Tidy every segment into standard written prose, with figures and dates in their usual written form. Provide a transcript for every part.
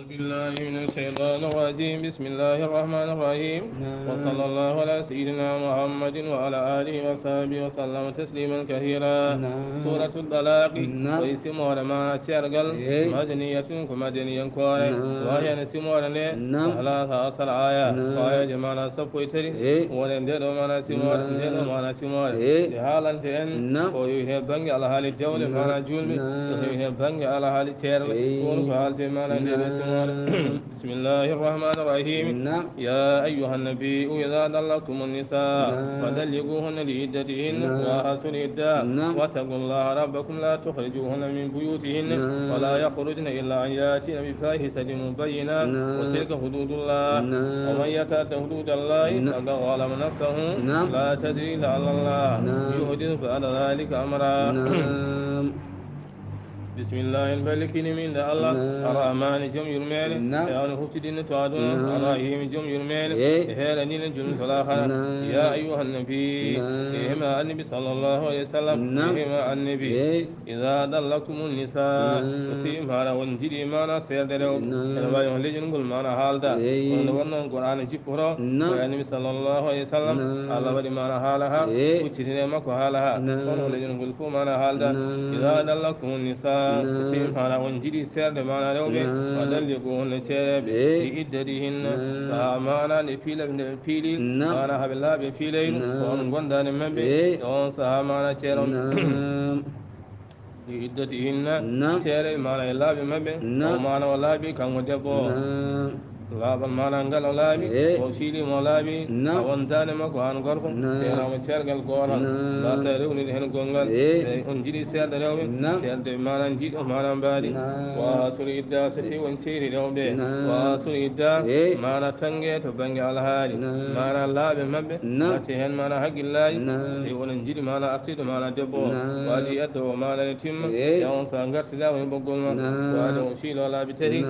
أعوذ بالله من الشيطان الرجيم بسم الله الرحمن الرحيم وصلى الله على سيدنا محمد وعلى آله وصحبه وسلم تسليما كثيرا سورة الطلاق ويسم ولما شرقل مدنية كمدنيا كوي وهي نسم ولنا ثلاثة أصل آية وهي جمانا سبويتري ولن دير ومانا سمور دير ومانا سمور لحالا تين ويهب بنج على حال الجول مانا جولمي ويهب بنج على حال شرقل ونفع حال مانا بسم الله الرحمن الرحيم يا أيها النبي إذا طلقتم النساء فطلقوهن لعدتهن وأحصوا العدة واتقوا الله ربكم لا تخرجوهن من بيوتهن ولا يخرجن إلا أن يأتين بفاحشة مبينة وتلك حدود الله ومن يتعد حدود الله فقد ظلم نفسه لا تدري لعل الله يحدث بعد ذلك أمرا بسم الله الملك من الله الرحمن جم يرمل يا نفتدين توادون الرحيم جم يرمل هذا نيل جم فلاخا يا أيها النبي إهما النبي صلى الله عليه وسلم إهما النبي إذا دلكم النساء وتيم هذا ونجري معنا سيدرو الواي هلجن قل معنا حالدا ونورنا القرآن جبرا ويا النبي صلى الله عليه وسلم الله بدي معنا حالها وتشرين مكو حالها ونهلجن قل فو معنا حالدا إذا دلكم النساء تيم هذا ونجري سير معنا لوبي ودلقوهن تيرب لإدريهن سامانا نفيلي معنا هبلا بفيلين ونغندان مبي ون سامانا تيرون لإدتهن تيرب معنا إلا بمبي ومعنا ولا بي كان ودبو laban mana ngal laabi o fiili mo laabi wontane makko han gorko seeramo cergal goonal la sa rewni hen gongal on jiɗi seerde rewɓe seerde mana jiiɗo mana mbaɗi wa suri idda so tawi won ceeri rewɓe wa suri idda mana tangue to banggue alhaali mana laaɓe mabɓe watti hen mana haqqillaji tawi onon jiɗi mana artiɗo mana debbo waɗi eddo o mana ne timma yawon sa gartida woni ɓoggol ma waɗi o fiilo laabi tati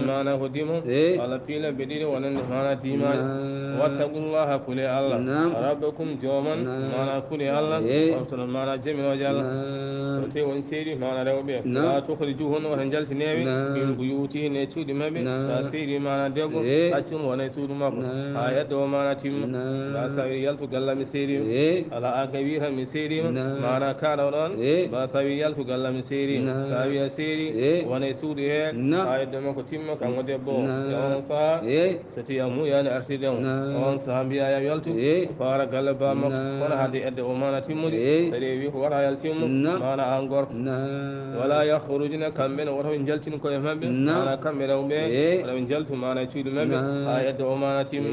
mana ko dimo ala pila bedire wonen mana timaji wattaqullaha kule allah rabbakum joman mana kule allah wontonon mana jaminoje allah to te won ceeri mana rewɓe la tukhrijuhun wota jaltineɓe min buyutihin e cuuɗi mabɓe sa seeri mana debbo accum wona e suudu makko ha eddo o mana timma ba sa wi yaltu galla mi seerima ala aka wi tan mi seerima mana kaɗaw ɗon ba sa wi yaltu galla mi seerima sa wi a seeri wona e suudu he ha eddo makko timma kanko debbo on saha so tawi a muyani artide on saha mbiya yam yaltu fara galle ba makko kono hadde edde o mana timmude so rewi ko wata yal timmu mana an gorko wala yakhrujuna kamɓe ne woto ɓe jaltin koye mabɓe mana kamɓe rewɓe woto ɓe jaltu mana e cuuɗi mabɓe ha edde o mana timmu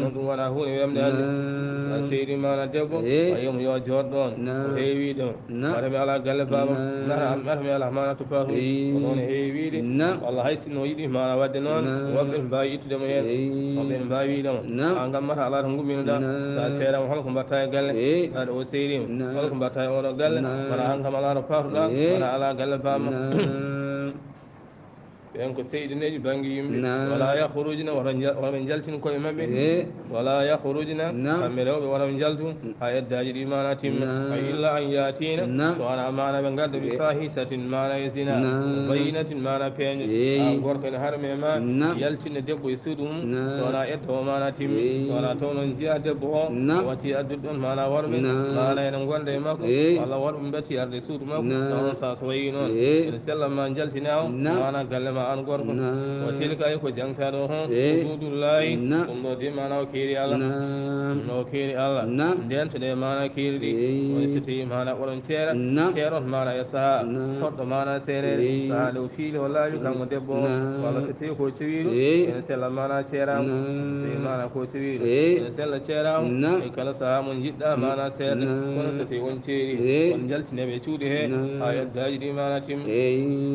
non ɗum wona hunde wemde hande sa seydi mana debbo a yimo yo jooɗ ɗon o heewiɗo wata mi ala galle baba nata mi ala mana tupahuji ko noon heewiɗe walla hay sinno yiiɗi mana wadde noon woɓɓe mbawi ittudemo hen woɓɓe mbawi wiɗemo a gammata ala to gumminoɗa sa seedama holko mbatta e galle aɗa o seydima holko mbatta e oɗo galle wona an kam ala to patuɗa wona ala galle bamma ɓen ko seyɗineji banggue yimɓe wala yakhrujna wotoɓe jaltin koye mabɓe wala yakhrujna kamɓe rewɓe wotoɓe jaltu ha eddaji ɗi mana timma ay illa an yatina so wona mana ɓe gadda ɓe fahisatin mana e zina bayinatin mana peeño ha gorko ene harme ma yaltinne debbo e suudu mum so wona edda o mana timmi so wona taw noon jiiya debbo o watti addude ɗon mana worɓe mana ene gonda e makko walla worɓe batti arde e suudu makko taw sa so wayi noon ene sella ma jaltinama mana galle ma an gorko o tilka ay ko jangtaɗo hon hududullahi ɗum ɗo de mana o keeri allah no keeri allah nden to ɗe mana keeri ɗi woni so tawi mana oɗon ceeron mana e saaha hoɗɗo mana seerere saaha nde o fiili o laaɓi kanko debbo walla so tawi ko cewiɗo ene sella mana ceerama tawi mana ko cewiɗo ene sella ceerama e kala saaha mo jiɗɗa mana seerde kono so tawi won ceeri on jaltineɓe cuuɗi he ha yeddaji ɗi mana timma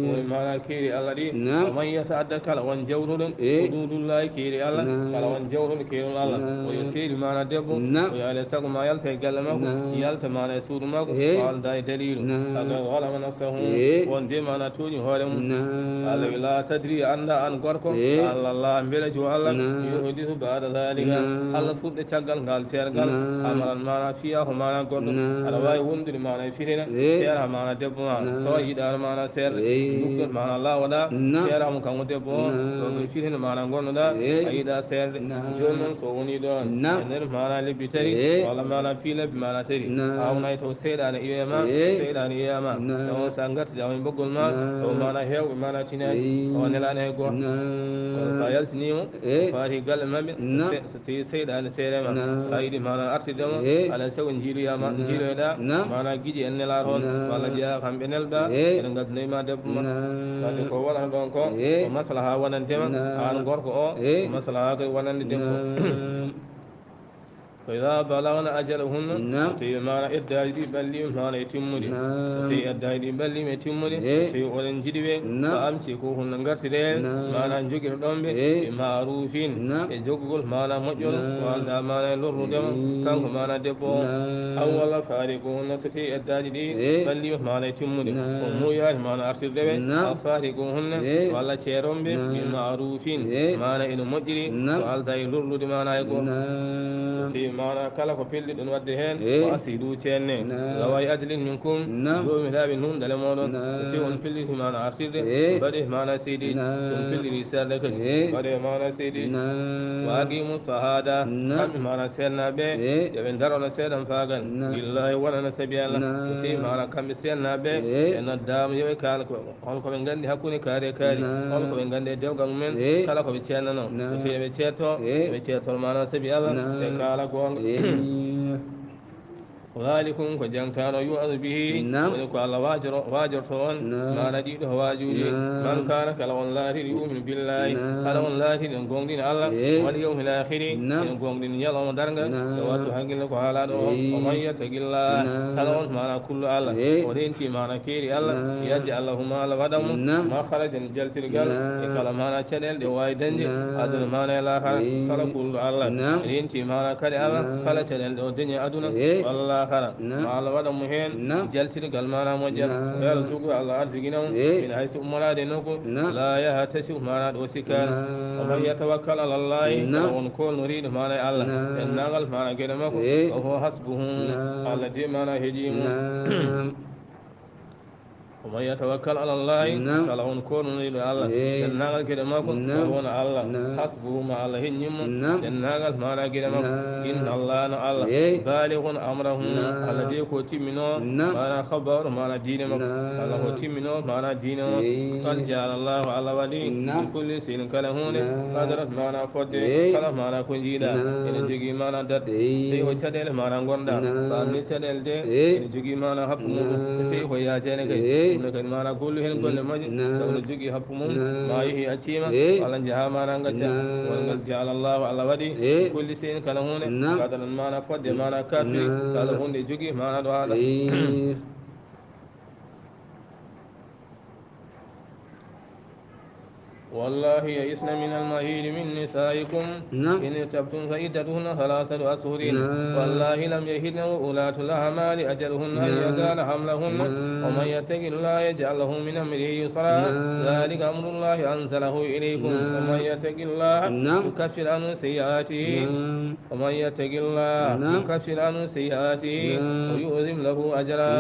woni mana keeri allah ɗi man yata'adda kala won jawruɗon hududullahi keeri allah kala won jawruɗo keerol allah oyo seedi mana debbo o yaale sago ma yalta e galle makko yalta mana e suudu makko walda e dalilu aga walama nafsahu won de mana tooñi hoore mum allah wi la tadri anda an gorko allah la beele jo allah yuhdisu ba'da dhalika allah fuɗɗe caggal ngal seergal amaran mana fiya ko mana goɗɗo aɗa wawi wondude mana e fitina seera mana debbo ma tawa yiɗare mana seerɗe dukɗon mana lawoɗa seera mo kanko debbo o ɗo firhino mana gonnoɗa a yiɗa seerde joni noon so woni ɗon e nder mana lebbi tati walla mana piilabbi mana tati a wonay taw seyɗane iwema seyɗane iyama on sa gartida woni ɓoggol ma taw mana hewɓe mana tinaji o nelani hay goto kono sa yaltinimo faati galle mabɓe so tawi seyɗane seerema sa yiiɗi mana artidemo alay saago jiiloyama jiiloyoɗa mana guiƴi en nela toon walla jeeya kamɓe nelɗa eɗen gaddanoyima debbo ma wadde ko wonata ɗon ko ko maslaha wonandema an gorko o ko maslaha kadi wonande debbo فإذا بلغنا أجلهن تي ما إدعي دي بلي ما يتمني تي إدعي دي بلي ما يتمني تي أولن جدي فأمسكوهن نغرتي ما ننجكر دم بمعروفين يجوكل ما نمجل وعند ما نلور دم كان ما ندبو أول فارقوهن ستي إدعي دي بلي ما يتمني ومو يار ما نأرسل دم فارقوهن ولا تيرم بمعروفين ما نمجري وعند يلور دم ما نيقول mana kala ko pelli ɗon wadde heen o asidu ceenne gaway adlin minkum jomiraɓe numɗale moɗon so tawi on pelliti mana artirde mbaɗe mana seydi on pelliri serde kadi mbaɗe mana seydi wa aqimu sahada kamɓe mana sennaɓe yoɓe darono seeɗan fagal lillahi wonana saabi allah so tawi mana kamɓe sennaɓe e noddama yoɓe kaala holkoɓe gandi hakkude kaari e kaari holkoɓe gandi e dewgal mumen kala koɓe ceennano so tawi ɓe ceetto ɓe ceettol mana saabi allah e kaala gonga ذلكم كجنتان يؤذ به ولكم الله واجر طوان ما نديد واجوجي من كان كلا والله يؤمن بالله كلا والله ينقون دين الله واليوم الآخر ينقون دين يلا مدرنga واتو حقل لكم على ومن يتق الله كلا ما كل الله ودينتي ما كيري الله يجعل له ما لغدم ما خرج الجلت القلب كلا ما نشدل دواي دنج أدن ما نلاخر كلا كل الله دينتي ما كري الله كلا شدل الدنيا أدنى والله ما الله ودا مهين جلتي قلمانا مجل يرزق الله أرزقنا من حيث أمراد نكو لا يهتسب ما وسكان ومن يتوكل على الله ونكون نريد ما الله إن نغل ما كلمه وهو حسبه الذي ما هجيم ومن يتوكل على الله فلا نكون نريد الله إن نغل كلمكم وهو الله حسبه ما الله هنيم إن نغل ما كلمه إن الله الله بالغ أمره الذي كتب منه ما خبر ما دينه الله كتب منه ما دينه قد جعل الله على ولي كل شيء كلهون قدرت ما فد كلا ما كنجيدا إن جيجي ما دد تي هو تدل ما غوندا فامي تدل دي إن جيجي ما حكم تي هو يا جنك لكن ما نقول هن كل ما سون جيجي حكم ما هي أشيما ولا جها ما نعجا وقد جعل الله على ولي كل شيء كلهون قدرت ما فد ما كافي كلهون دي جيجي ما ندوها والله يئسن من المهيد من نسائكم إن ارتبتم فعدتهن 3 أشهر والله لم يهدن وأولاة الأحمال أجلهن أن يضعن حملهن ومن يتق الله يجعل له من أمره يسرا ذلك أمر الله أنزله إليكم ومن يتق الله يكفر عنه سيئاته ومن يتق الله يكفر عنه سيئاته ويعظم له أجرا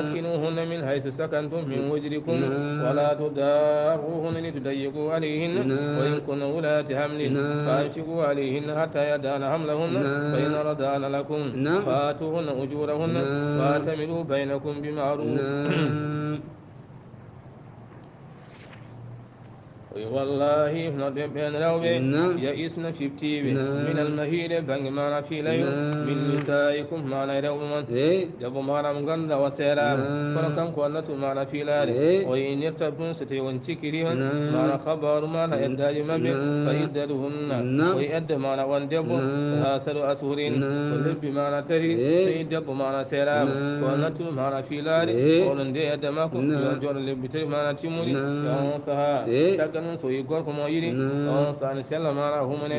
أسكنوهن من حيث سكنتم من وجدكم ولا تضاروهن لتضيقوا عليهن وإن كن ولاة حمل فأنفقوا عليهن حتى يدان حملهن فإن رضعن لكم فآتوهن أجورهن واعتمروا بينكم بمعروف والله بين روبه يئسن في بتيبه من المهيد بان ما في ليل من نسائكم ما نيرو من جب ما نم غند وسيرا كن كنت ما في ليل وإن يرتبون ستي ونشكرين ما خبر ما ينداج ما فيدلهن ويد ما وندب حاصل أسهرين ولب ما تري فيدب ما سيرا كنت ما في ليل ولن دي دمكم يجون لبتري ما تموري يوم سها شكن so yi gorko mo yiri on sani sella mara humane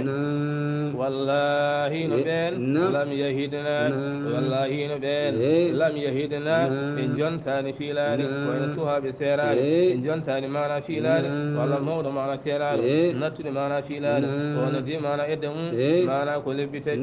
wallahi no ben lam yahidna wallahi no ben lam yahidna in jontani filani ko en suhabe serani in jontani mana filani walla mawdo mana serani natude mana filani on de mana edde mana ko lebbite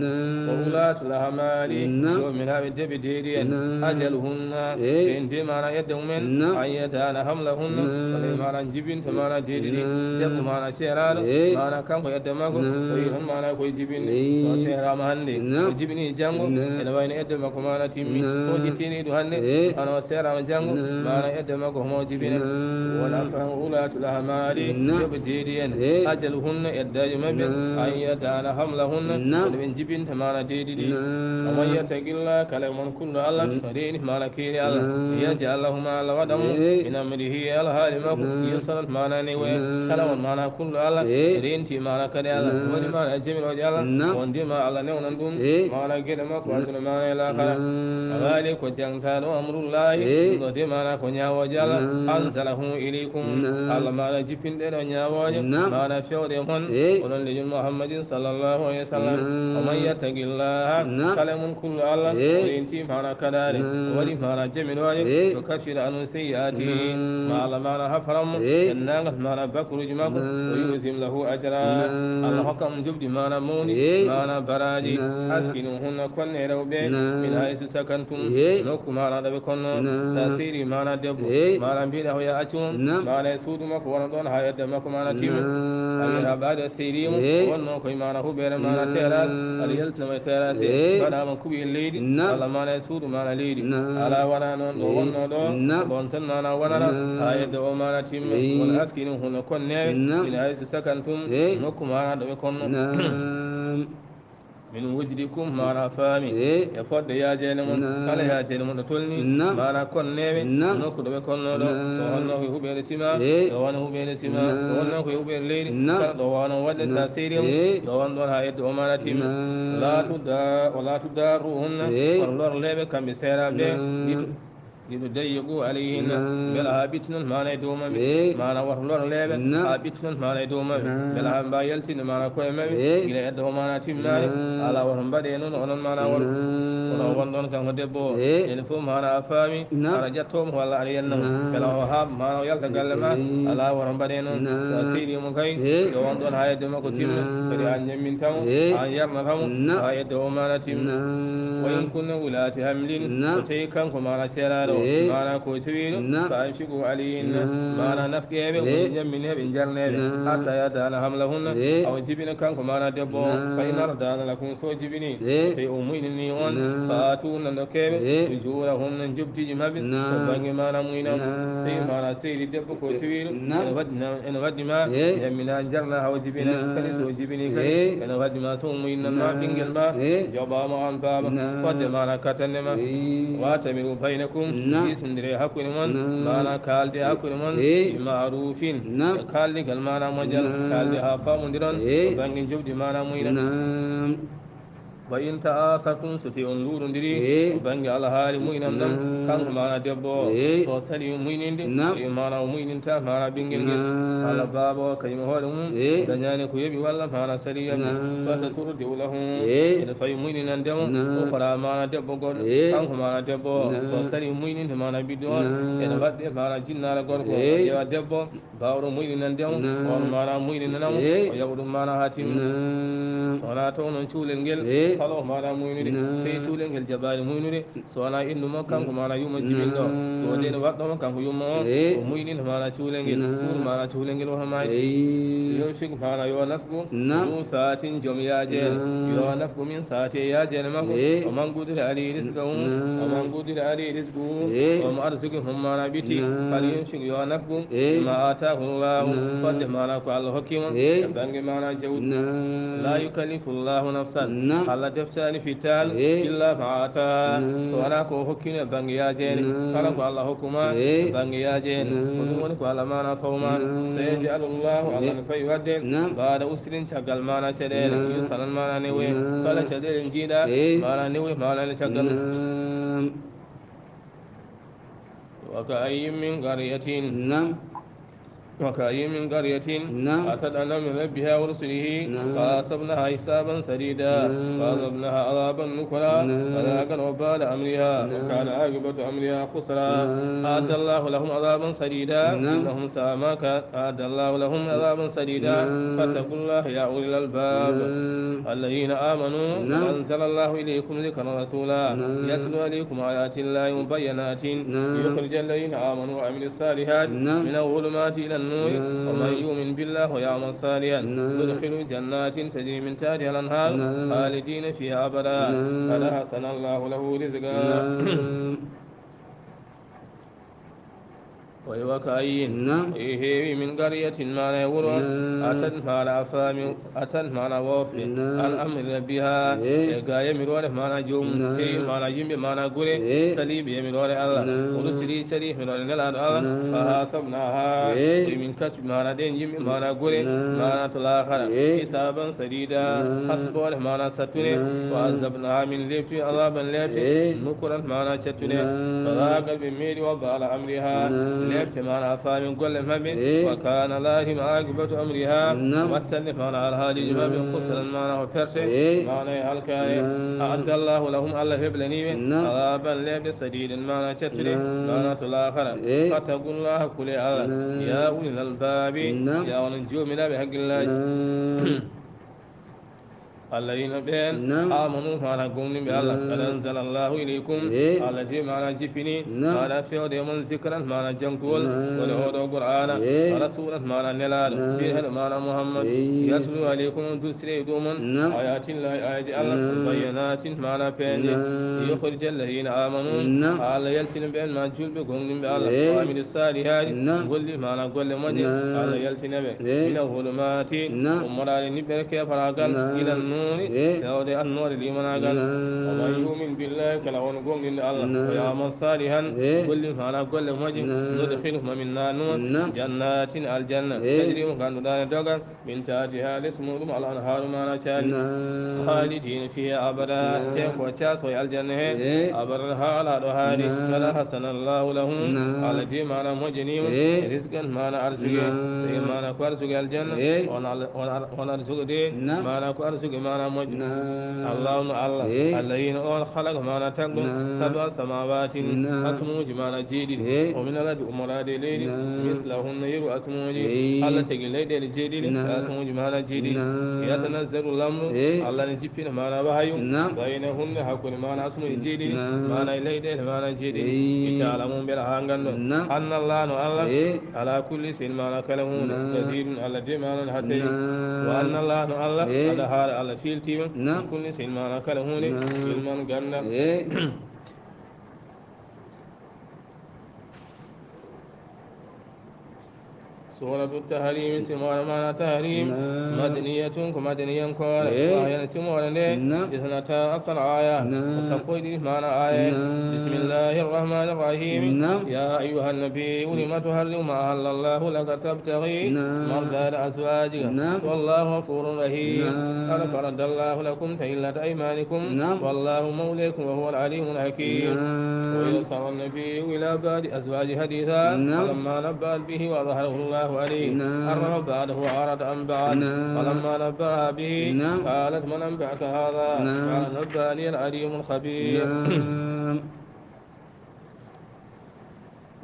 o ulatu lahamali do minabe debi dedi en ajaluhunna in de mana edde men ayyadana hamlahunna wala mana jibinta mana dedi debbo mana ceeraɗo mana kanko edde makko o wi tan mana koye jibinde o seerama hannde o jibini janngo ene wayno edde makko mana timmi so ƴettini ɗum hannde mana o seerama janngo mana edde makko homo jibine wona fan ulatul ahmali yoɓe deeɗi en ajaluhunna eddaji mabɓe an yadana hamlahunna kono ɓe jibinta mana deeɗi ɗi oman yattaqillah kala mon kullo allah so reeni mana keeri allah yajal lahuma allah waɗamo min amrihi alhaali makko yusarat mana ne we kala on mana kullo allah reenti mana kadi allah waɗi mana jamiroje allah on ndima allah newnan ɗum mana gueɗe makko aduna mana e lakara awaali ko jangtaɗo amrullahi ɗo de mana ko ñawoje allah ansalahu ilaykum allah mana jippinɗeɗo ñawoje mana fewɗe mon oɗon lejol muhammadin sallllahu alayhi wa sallam oman yattaqillaha kala mum kullo allah reenti mana kadare waɗi mana jamiroje to kaffira anu seyyiati ma allah mana hafaranmo ennagal mana bakkuruji makko o yusim lahu ajra allah hokkam jubdi mana mawni mana baraji askinu hunna konne rewɓe min haysu sakantum nokku mana ɗoɓe konno sa siri mana debbo mana mbiɗa hoya accu mum mana e suudu makko wona ɗon ha yedde makko mana timmi awi ha ɓaade a seyrimo wonno koye mana huɓere mana terrasse aɗa yaltinama e terrasse mbaɗama kuuɓi e leydi walla mana e suudu mana leydi ala wona noon ɗo wonno ɗo ɗon tan mana wonata ha yedde o mana timmi wona askini hunno konnewe ina hayso sakantum nokku mana ɗoɓe konno min wujdikum mana faami e fodde yaajede mon kala yaajede mon ɗo tolni mana konneɓe nokku ɗoɓe konnoɗo so wonno koye huɓere ciment ɗo wona huɓere ciment so wonno koye huɓere leydi kala ɗo wano waɗde sa seerimo ɗo won ɗon ha yedde o mana timmi la tuddaruhunna kono lorleɓe kamɓe seeraɓe yiɗo dayyigu alayhinna beela ha ɓitti noon mana e dow maɓɓe mana woto lorleɓe ha ɓitti noon mana e dow maɓɓe beela ha mbawi yaltinde mana koye maɓɓe guila edde o mana timmani ala woto mbaɗe noon onon mana won kono won ɗon kanko debbo o ene fof mana a faami aɗa ƴettomo walla aɗa yennamo beela o haaba mana o yalta galle ma ala woto mbaɗe noon sa seeɗimo kay ɗo won ɗon ha yedde makko timma kadi an ñammintamo an yarnatamo ha yedde o mana timma wayin kunna wulati hamlin so tawi kanko mana ceeraɗo mana ko tawiɗo fa anfiqu alayhinna mana nafqeɓe woni ñammineɓe jarneɓe hatta yadana hamlahunna awa jibina kanko mana debbo o fa in ardana lakum so jibini tawi o muynini on fa atunna dokkeɓe ujurahunna jobtiji mabɓe ko banggue mana muynam tawi mana seydi debbo ko tawiɗo ene waddima ñammina jarna hawa jibina kadi so jibini kadi ene waddima so muynanma ɓinguel ma joɓama on baba fodde mana katannema watamiru baynakum isondire hakkude mon mana kalde hakkude mon bi marufin kaldigal mana moƴƴal kalde ha famodiron ko banggue jobdi mana muyna wa in ta'asatum so tawi on luurodiri ko banggue alhaali muynam ɗam kanko mana debbo o so sali muyninde tawi mana o muyninta mana ɓinguel nguel Allah baaba o kañum hoore mum dañani ko yoɓi walla mana sali yaɓe fasa turdiu lahum ene fawi muyninandemo o fota mana debbo goɗɗo kanko mana debbo o so sali muyninde mana ɓiɗɗo on ene waɗɗe mana jinnala gorko o ƴewa debbo bawɗo muyninandemo on mana muyninanamo o yaɓa ɗum mana ha timmi sowona taw noon cuulel ngel salo mana muynude tawi cuulel ngel jaɓani muynude so wona innu mo kanko mana yumma jibinɗo to de ne waɗɗomo kanko yumma o o muynina mana cuulel ngel pour mana cuulel ngel woto maji yo figu mana yo nafgu ɗum saatin joom yaajene yo nafgu min saati e yaajene makko oman guddire ali risque um oman guddire ali risque omo arsuki hum mana ɓitti kala yum figu yo nafgu ma atahu llahu fodde mana ko Allah hokkimo e banggue mana jawdi la yukallifu llahu nafsan Allah deftani fital illa ma ataha so wona ko hokkino e banggue yaajene kala ko Allah hokkuma e banggue yaajene ko ɗum woni ko Allah mana fawmano sayaj'alullahu Allah ne fawi wadde mbaɗa usrin caggal mana caɗele yusanan mana newoye kala caɗele jiiɗa mana newoye mana ne caggal wa ka ayyin min qaryatin وكأي من قرية أتت عن أمر ربها ورسله فأصبناها حسابا سديدا فأصبناها عذابا نكرا فذاقا وبال أمرها وكان عاقبة أمرها خسرا أعد الله لهم عذابا سديدا إنهم ساء ما كان أعد الله لهم عذابا سديدا فاتقوا الله يا أولي الألباب الذين آمنوا أنزل الله إليكم ذكرا رسولا يتلو عليكم آيات الله مبينات يخرج الذين آمنوا وعملوا الصالحات من الظلمات إلى النور ومن يؤمن بالله ويعمل صالحا يدخل جنات تجري من تحتها الأنهار خالدين فيها أبدا قد أحسن الله له رزقا وكأين من قرية ما نور أتت ما نوف أن أمر ربها يقايا مرور ما نجوم ما نجيم ما نقول سليب يمرور الله ورسلي سليب مرور نلاد الله فحاسبناها من كسب ما ندين جيم ما نقول ما نتلاخر حسابا سديدا حسبوا ما نستني وعذبناها من ليبت عذابا ليبت نكرا ما نشتني فذاك بمير وبال أمرها ليبت ما نفهم كل مبين وكان الله عاقبة أمرها والتلف ما على هذه جباب خسر ما نفرت ما نهلكاني أعد الله لهم الله يبلني عذابا ليبت سديد ما نشتني ما نتلاخر فاتقوا الله كل الله يا أولي الألباب يا ونجو من بحق الله الذين بين آمنوا فانا قوموا بالله قد أنزل الله إليكم الذي معنا جفني معنا في هذا من ذكرا معنا جنكول ولهذا القرآن ورسولا معنا نلال فيه معنا محمد يتلو عليكم تسري دوما آيات الله آيات الله بينات معنا فين يخرج الذين آمنوا على يلتن بين ما جل بقوموا بالله وعمل الصالحات قل معنا قل مجد على يلتن من الظلمات ومرال نبرك فراغا إلى النور يودي النور لمن قال ومن يؤمن بالله كلا ونقوم من الله ويعمل صالحا كل فانا كل مجد ندخلهم من نور جنات الجنة تجري من دار دوغا من تحتها الاسم على الانهار ما نشاء خالدين فيها ابدا كيف وتشاس الجنة ابرها على هذه فلا حسن الله لهم على دي معنا مجنين رزقا معنا ارزق معنا كارزق الجنة ونرزق دي معنا كارزق معنا مجد الله الذين خلق معنا تقل سبع سماوات أسموج معنا جيد ومن الأرض أمراد ليل مثلهن يرو أسموج الله تقل ليل جيد أسموج معنا جيد يتنزل الأمر الله نجيبين معنا بحيو بينهن حكون معنا أسموج جيد معنا ليل معنا جيد يتعلمون بالحانغان أن الله على كل شيء معنا كلمون كثير الذي معنا الحتي وأن الله أدهار على فيل تيم كل شيء معنا كلمون علمان غنى سورة التحريم سمونا معنا تحريم مدنية كمدنيا كوار وهي سمونا إثنتا أصل آية وسقود معنا آية بسم الله الرحمن الرحيم يا أيها النبي لم تحرم ما أحل الله لك تبتغي مرضات أزواجك والله غفور رحيم قد فرض الله لكم تحلة أيمانكم والله موليكم وهو العليم الحكيم ويسر النبي إلى بعد أزواج حديثا ولما نبأت به وظهره الله عليه أرى بعده وعرض عن بعد فلما نبأها به قالت من أنبأك هذا قال نبأني العليم الخبير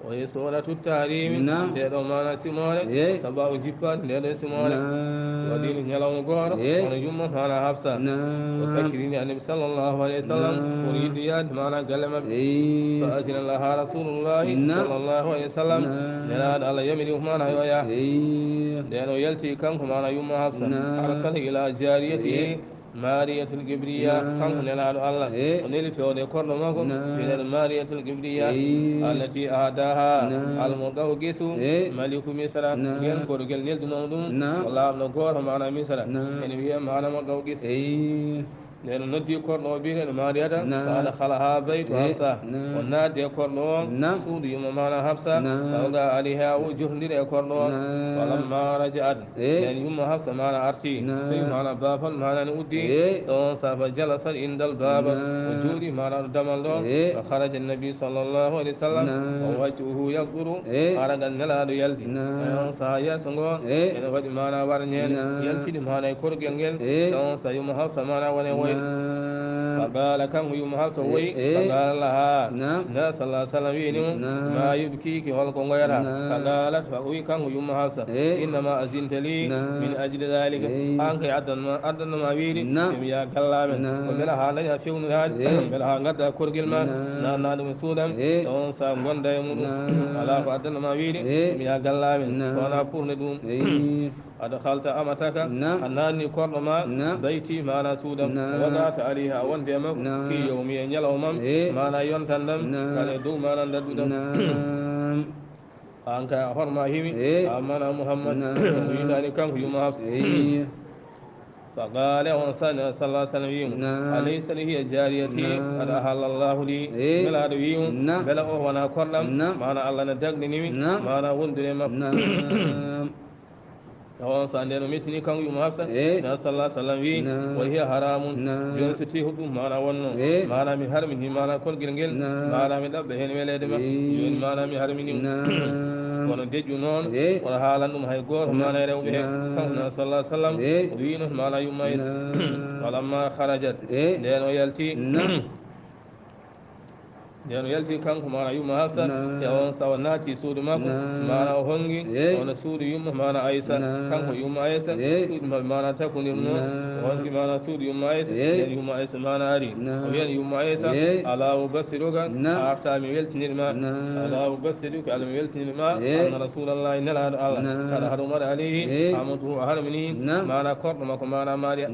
وهي سورة التحريم لأنه ما نسمونه سبع جبال لأنه سمونه ودين يلون قهر ونجم معنا حفصة وسكرين النبي صلى الله عليه وسلم وريد ياد معنا قلم فأذن لها رسول الله صلى الله عليه وسلم لأن الله يملك معنا يويا لأنه يلتي كم معنا يوم حفصة أرسل إلى جاريته مارية الجبرية كم نلعب الله ونلف ونقر معكم من المارية الجبرية التي أهداها المدوقس ملك مصر ينكر جليل دنودون والله نقول معنا مصر يعني هي معنا مدوقس لأن ندي كورنو بين المارية فدخلها بيت حفصة والنادي كورنو سود يوم معنا حفصة فوضع عليها وجه لي كورنو فلما رجعت يعني يوم حفصة معنا أرتي في معنا باب معنا نودي فصاف جلس عند الباب وجودي معنا دملو فخرج النبي صلى الله عليه وسلم ووجهه يقر أراد أن لا يلدي فصا يسنغو يعني وجه معنا ورنين يلتي معنا كورجين فصا يوم حفصة معنا ونوي فقال كم يوم حصوي فقال لها لا صلى الله عليه وسلم ما يبكيك والقم غيرها فقالت فأوي كم يوم حص إنما أزنت لي من أجل ذلك أنك عدنا ما بيري يا كلام وملها لن يفيون هذا ملها قد كرجل ما نادم مسودا تون سام غندا يمر على عدنا ما بيري يا كلام سوانا بورن دوم أدخلت أمتك أنني كرما بيتي ما أنا سودا وضعت عليها وندم في يوم يوما ما أنا ينتندم قال دوم ما أنا ندودم أنك حرما هيمي أمانا محمد ويداني كم يوم حفص فقال وصلى صلى الله عليه وسلم أليس لي جاريتي قد أحل الله لي بلا دويم بلا وانا كرم ما أنا الله ندقني ما أنا وندري هو ساندين ميتني كان يوم حفص صلى الله عليه وسلم وهي حرام جون ستي حدو ما أنا ونو ما أنا مهرمني ما أنا كل جنجل ما أنا مدبهن ولدما جون ما أنا مهرمني kono deƴƴu noon wona haalan ɗum hay gooto mana rewɓe he kanko sallallahu alaihi wasallam wino mana yumma is walamma kharajat nden o yalti nden o yalti kanko mana yumma hafsa e on sawa naati suudu makko mana o hongi wona suudu yumma mana aysa kanko yumma aysa suudu maɓɓe mana takkodir noon wonki mana suudu yumma aysa nden yumma aysa mana ari o wiyan yumma aysa ala ubasiruka a arta mi weltinirma ala ubasiruka ala mi weltinirma anna rasulallahi nelaɗo allah kada haɗo maɗa alayhi amatuhu a harmini mana korɗo makko mana mariya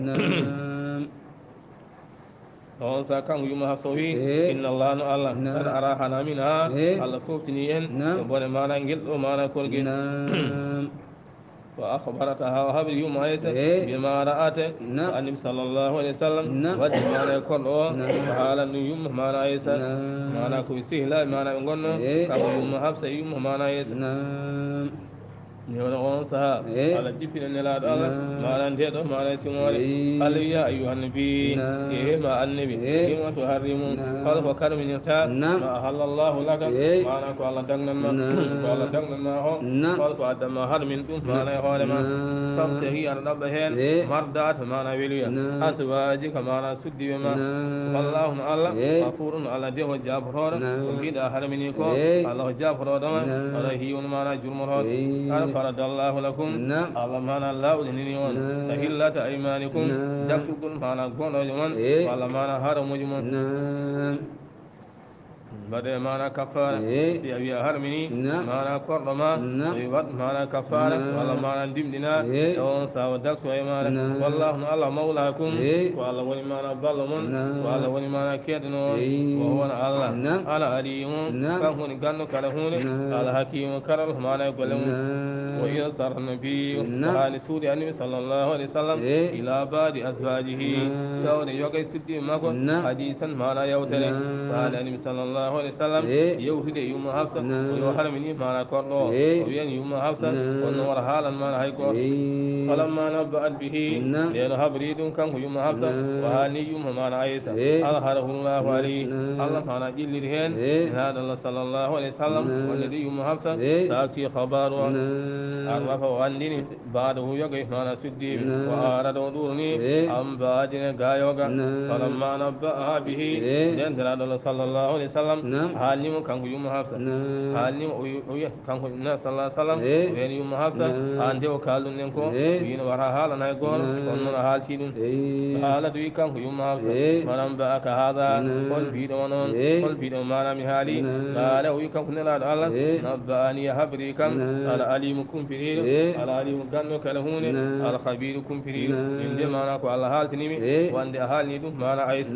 on sa kanko yumma ha sowi inna allah no allah kada arahana min ha allah foftini en e bone mana guelɗo mana kolguel wa akhbarataha wa habri yumma aysa bima ra'at annabi sallallahu alaihi wasallam wadde mana e kolɗo o haalan ɗum yumma mana aysa mana koye sehlaɓe mana ɓe gonno kanko yumma hafsa yumma mana aysa يوم أنسها على جبين نلاد الله ما نندهه ما نسمعه قال يا أيها النبي ما النبي ما تحرمون قال فكر من يتا ما أحل الله لك ما نقول الله دعنا ما قال دعنا ما هو قال فأدم ما حرمتم ما نهار ما فابتغي على ربهن مردات ما نبيليا أزواجك ما نسدي ما والله الله غفور على ده جابر وكذا حرمنيكو الله جابر دما الله هي ما نجرمه فرد الله لكم الله مانا الله جنيون تهلة أيمانكم جاكتكم مانا قونا جمان والله مانا هرم جمان بدأ معنا كفارة سيبي هرمني معنا كرما ويبط معنا كفارة والله معنا دمدنا يوم ساودك ويمانا والله الله مولاكم والله ولي معنا ظلمون والله ولي معنا كيدنون وهو الله على عليم كهون قنو كالهون على حكيم كرل معنا يقولون وإذا صار النبي سهل سوري النبي صلى الله عليه وسلم إلى بعض أزواجه شاور يوغي سدي مكو حديثا معنا يوتري سهل النبي صلى الله عليه وسلم يوهد يوم حفصة ويحرمني معنا كرلو وين يوم حفصة ونور حالا معنا هيكو فلما نبأت به لأنه هبريد كان يوم حفصة وهاني يوم معنا عيسى أظهره الله عليه الله معنا جل رهين هذا الله صلى الله عليه وسلم والذي يوم حفصة سأتي خبر عرف وأنني بعده يقف معنا سدي وأراد ودورني أم بعدنا قايوغا فلما نبأها به لأن الله صلى الله عليه وسلم حالي كان يوم حفصة حالي كان صلى الله عليه وسلم وين يوم حفصة عنده وكالون نكو وين ورا حالا نيقول وننا حال تيدون حالا دوي كان يوم حفصة منام بأك هذا قل بيد ونون قل بيد مانا مهالي قال وي كان نلا الله نبأني حبري كان على عليم كمبرير على عليم كانو كلهون على خبير كمبرير إن مانا كو على حال تنيمي وان دي حال نيدو مانا عيس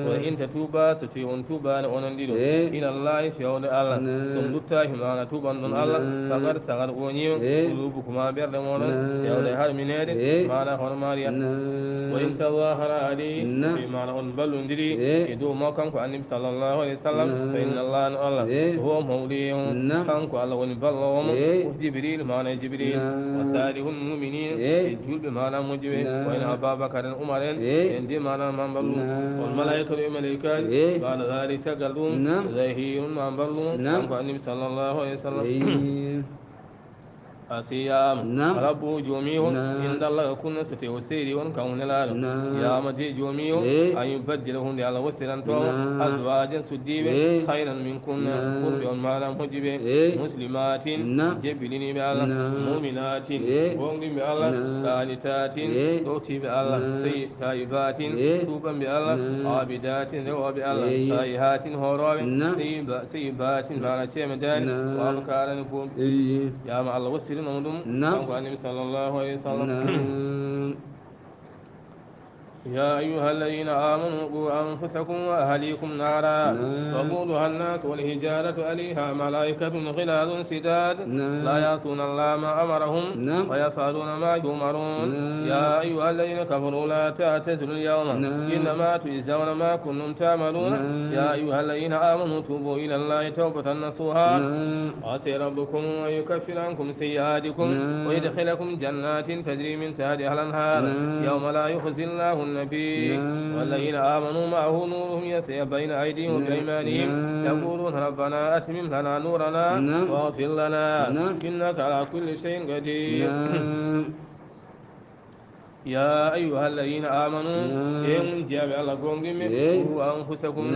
وإن تتوبا ستيون توبا وننديدو إلى الله في يوم الله سمدتا همانا توبا من الله فقد سغر ونيو قلوبكما بيردمون يوم هر من يد مانا هون ماريا وإن تظاهر عليه في مانا أنبل ندري يدو موكم النبي صلى الله عليه وسلم فإن الله هو موليه كانكو الله ونبل وجبريل مانا جبريل وسالح المؤمنين يجول بمانا مجبه وإن أبا بكر عمر عندي مانا منبل والملائكة والملائكات بعد ذلك سقلون زهير منبل كانكو النبي صلى الله عليه وسلم asiyam rabbu jomiyo inda Allah kunna su te wasiri won kan lala ya mati jomiyo an yubaddila hunde Allah wasiran to azwajan sudibe khairan min kunna qurbi on malam hujibe muslimatin jabilini be Allah mu'minatin gongi be Allah qanitatin toti be Allah sayyid taibatin tuban be Allah abidatin wa be Allah sayihatin horobe sayyibatin bana ce medani wa abkaran bum ya ma Allah wasirin umdum kan annabi sallallahu alaihi wasallam يا أيها الذين آمنوا قوا أنفسكم وأهليكم نارا وقودها الناس والحجارة عليها ملائكة غلاظ سداد لا يعصون الله ما أمرهم ويفعلون ما يؤمرون يا أيها الذين كفروا لا تعتذروا اليوم إنما تجزون ما كنتم تعملون يا أيها الذين آمنوا توبوا إلى الله توبة نصوحا عسى ربكم أن يكفر عنكم سيئاتكم ويدخلكم جنات تجري من تحتها الأنهار يوم لا يخزي الله النبي والذين آمنوا معه نورهم يسعى بين أيديهم وبأيمانهم يقولون ربنا أتمم لنا نورنا واغفر لنا إنك على كل شيء قدير يا أيها الذين آمنوا إن جاب الله قومهم وأنفسكم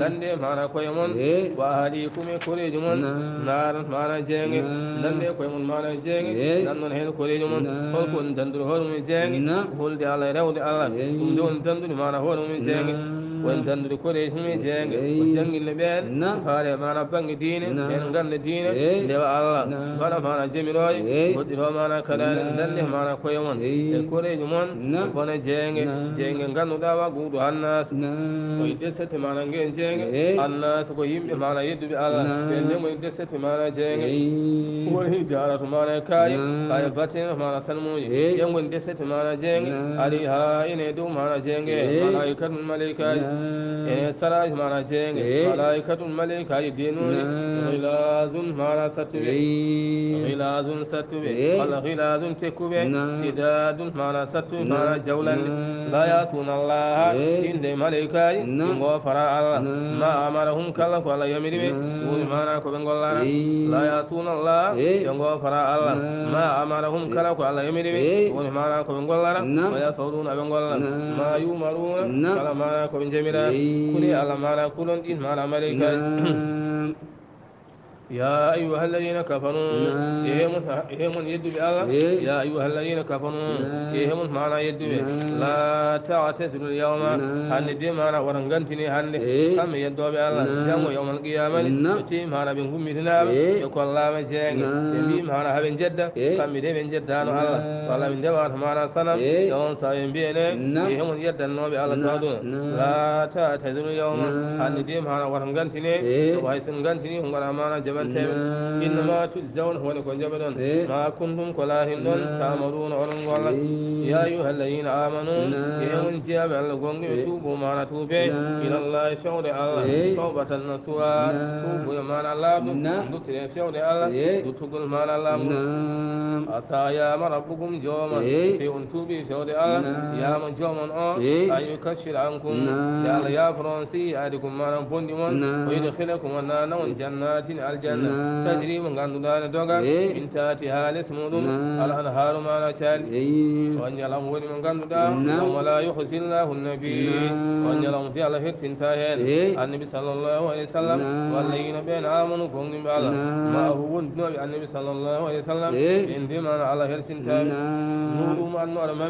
لندي معنا كويمون وأهليكم كوريجمون نار معنا جينغ لندي كويمون معنا جينغ لندن هيل كوريجمون فلكن دندر هول من جينغ هول دي الله رود الله دون دندر معنا هول من جينغ وإن دندر كوريج من جينغ وجنغ اللبين فاري معنا بنغ دين ينغن دين ديو الله معنا جميروي ودفا معنا كلال لندي معنا كويمون كوريج mon bone jenge ganduɗa wa guuɗo annas koye desete mana ngen jenge annas ko yimɓe mana yedduɓe Allah ɓe ndemoye desete mana jenge woni hijaratu mana kaye batene mana salmuji yen woni desete mana jenge ali ha ene dow mana jenge malaikatul malaikaji ene saraji mana jenge malaikatul malaikaji denuji ghilazun mana sattuɓe walla ghilazun tekkuɓe sidadun mana sattu mana jawlan la yasuna Allah inde malaika ingo fara Allah ma amarahum kala ko Allah yamiribe woni mana ko be gollara la yasuna Allah ingo fara Allah ma amarahum kala ko Allah yamiribe woni mana ko be gollara wa yafuruna be gollara ma yumaruna kala mana ko be jamira kuli Allah mana kulon din mana malaika يا أيها الذين كفروا يهمون يدوا بالله يا أيها الذين كفروا يهمون معنا يدوا لا تعتذروا اليوم هن دي معنا ورنغنتني هن كم يدوا بالله جمع يوم القيامة تي معنا بنهم مثلنا يقول الله مجيء يمي معنا هبن جدة كم يدي بن جدة الله ولا من دوار معنا سنم يوم سايم بينه يهمون يد النبي الله تعالى لا تعتذروا اليوم هن دي معنا ورنغنتني وهيسنغنتني هم معنا جبل إنما تجزون هو لكم جبلون ما كنتم كلاهن تعملون ورنغولا يا أيها الذين آمنوا يوم جاب لكم يتوبوا معنا توبة إلى الله شعور الله توبة النصوى توبوا معنا الله دكتور شعور الله دكتور معنا الله عسى يا ربكم جوما في توبي شعور الله يا من جوما أن يكشر عنكم يا فرنسي أدكم معنا بندمون ويدخلكم النار جنات الجنة تجري من غندنا دوغا من تحتها الاسمودم الانهار ما نشال وان يلام ولي من غندنا ولا يخزي الله النبي وان يلام في الله سنتاهن النبي صلى الله عليه وسلم والذين بين امنوا قوم بالله ما هو النبي صلى الله عليه وسلم ان بما على سنتاهن نور ما نور ما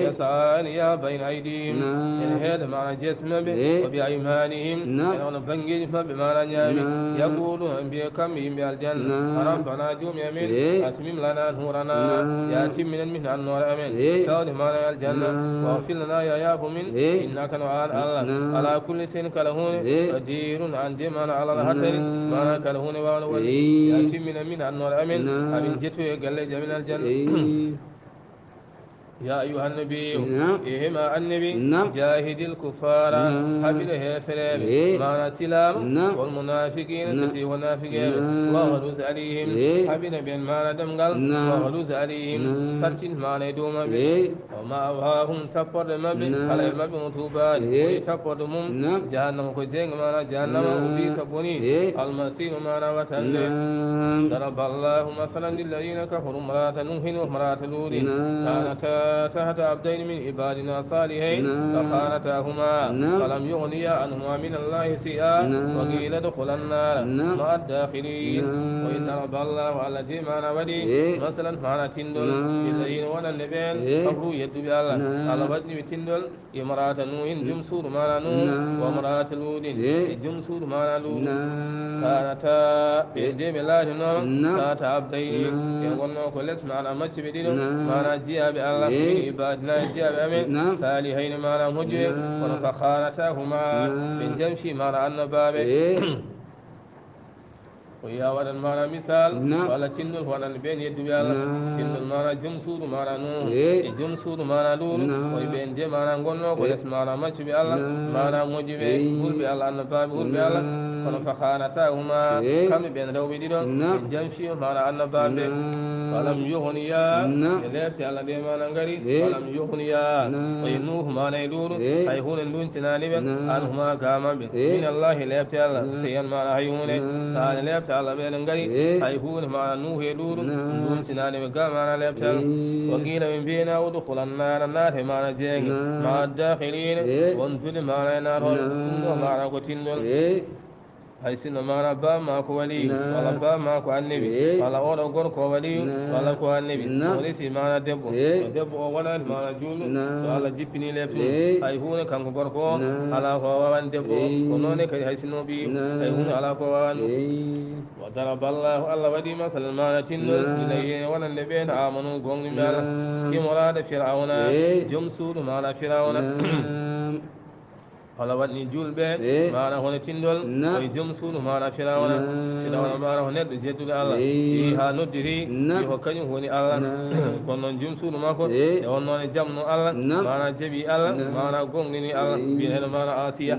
يسعى يا بين ايديهم ان هذا معنى جسم وبايمانهم ان بنجي بما يقول انبياء كم بالجنة ربنا جوم يمين أتمم لنا نورنا يأتي من النور أمين كون معنا الجنة واغفر لنا يا يابو من إنك نوعان الله على كل سن كلهون قدير عن جمعنا على الهتر معنا كلهون والولي يأتي من النور أمين أمين جتو يقل جميل الجنة يا أيها النبي إهما النبي جاهد الكفار حبله فريب ما سلام والمنافقين ستي ونافقين وغلوز عليهم حبنا بين ما دمغل وغلوز عليهم ستين ما ندوم وما أبهاهم تفر مبين فلا مبين طوبان ويتفر مم جهنم كجين ما جهنم وفي سبوني المسيح ما وتل ضرب الله مثلا للذين كفروا امرأة نوح وامرأة لوط كانتا تحت عبدين من عبادنا صالحين فخانتاهما فلم يغنيا عنهما من الله شيئا وقيل ادخلا النار مع الداخلين وإن ضرب الله على جمعنا ودي مثلا معنا تندل الذين ولا النبين كفروا يدوا بالله على وجه تندل امرأة نوح جمسور معنا نوح وامرأة لوط جمسور معنا لوط كانتا بيدي بالله نوم تحت عبدين يقولون كل معنا ماتش بدينه معنا جيا بالله من عبادنا جيا بأمين صالحين معنا مجيب ونفخانتهما من جمشي معنا النباب ويا ولد معنا مثال ولا تندل ولا البين يدو بالله تندل معنا جمسور معنا نوح جمسور معنا لول ويبين جي معنا نقولون كل معنا ماتش بالله معنا مجيب قول بالله النباب قول بالله ونفخانتهما كم بين لو بدينه من جمشي معنا النباب ولم يغنيا يلبت على ديما نغري ولم يغنيا وينوه ما نيدور اي هون دون تناني انهما كاما من الله لبت على سيان ما هيون سال لبت على بين نغري اي هون ما نوه يدور دون تناني كاما لبت وقيل من بينا ودخل النار النار ما نجين مع الداخلين وانفل ما نار وما نقتل hay sinno mana ba ma ko wali wala ba ma ko annabi wala oɗo gorko wali wala ko annabi so resi mana debbo debbo o wonani mana julɗo so Allah jippini leptuɗo hay hunde kanko gorko o ala ko wawan debbo ko noone kadi hay sinno ɓi hay hunde ala ko wawan wa daraba allahu Allah waɗi masalan mana tindol ilayhine wonande ɓen amanu gonɗuɓe Allah imorade firauna joom suudu mana firauna wala waɗni julɓe mana hono tindol koye joom suudu mana firawna mana ho neɗɗo jedduɗo Allah yi ha noddiri yi ko kañum woni Allah kono noon joom suudu makko e on noon e jamno Allah mana jaɓi Allah mana gonɗini Allah mbiyeteɗo mana Asiya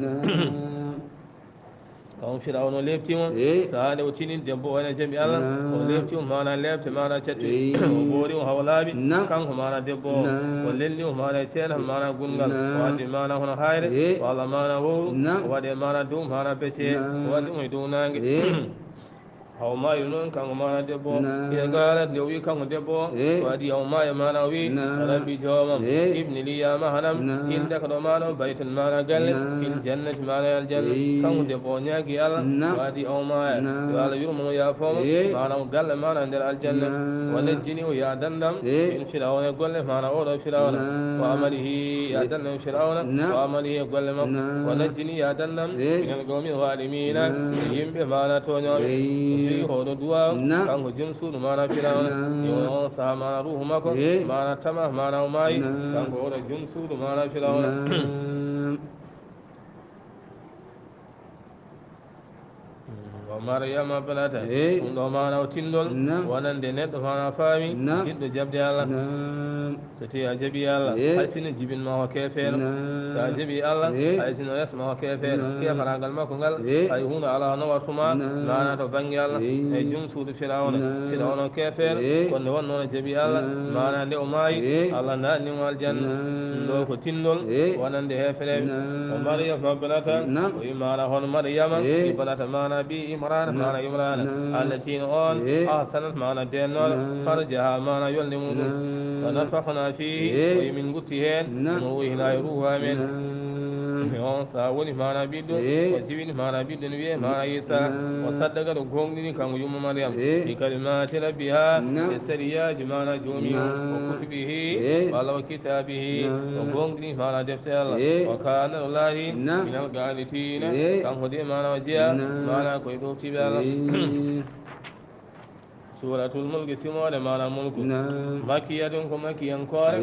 kawon firawno leftima sahade o tinin debbo o ene jaɓi Allah o leftima mana lebte mana cattu o ɓoori o hawlaaɓi kanko mana debbo o lelni o mana e ceeɗa mana gungal o wadde mana hono hayre o Allah mana wowru o waɗe mana dow mana becce o wadde mo e dow nangue haw maayo noon kanko mana debbo e galat nde o wi kanko debbo o adi haw maayo mana o wi rabbi joomam ibni liya mahanam inde ko ɗo mana o baytan mana galle fil jannati mana e aljanna kanko debbo o ñaagui Allah o adi haw maaya yo Allah yurmomo yaafomo mana o galle mana nder aljanna o lejjini o ya dandam in firawna e golle mana oɗo firawna o amalihi ya dandam firawna o amalihi e golle makko o lejjini ya dandam minel gawmin waɗimina yimɓe mana toñoɓe hoɗo duwa kanko joom suudu mana firawna yo on saaha mana ruhu makko mana tama mana o maayi kanko oɗo joom suudu mana firawna maryama banata ɗum ɗo mana o tindol wonande neɗɗo mana faami jiɗɗo jabde Allah so tawi a jaaɓi Allah hay sino jibinma ko kefeero so a jaaɓi Allah hay sino resma ko kefeero kefaragal makko ngal hay hunde ala no wartuma mana to banggue Allah e joom suudu firawna firawna kefeero konde wonnono jaaɓi Allah mana nde o maayi Allah nanimo aljanna ɗum ɗo ko tindol wonande hefereɓe o maryama banata o wi mana hono maryama banata mana bi imran mana imran allatina on ahsanat mana dennoɗo farjaha mana yolde muɗum wa nafakhna fihi o yimin gutti hen no woyhina e ruhu amen on sa woni mana ɓiɗɗo o jiwini mana ɓiɗɗo ne wiye mana Isa o saddaga ɗo gonɗini kanko yumma Maryam ɗi kalimati rabbiha e sariyaji mana joomi o kutubihi walla o kitabihi o gonɗini mana defte Allah o kana o laari minal ganitina kanko de mana o jeeya mana koye ɗowtiɓe Allah suratul mulki simode mana mulku makkiya ɗum ko makkiyankore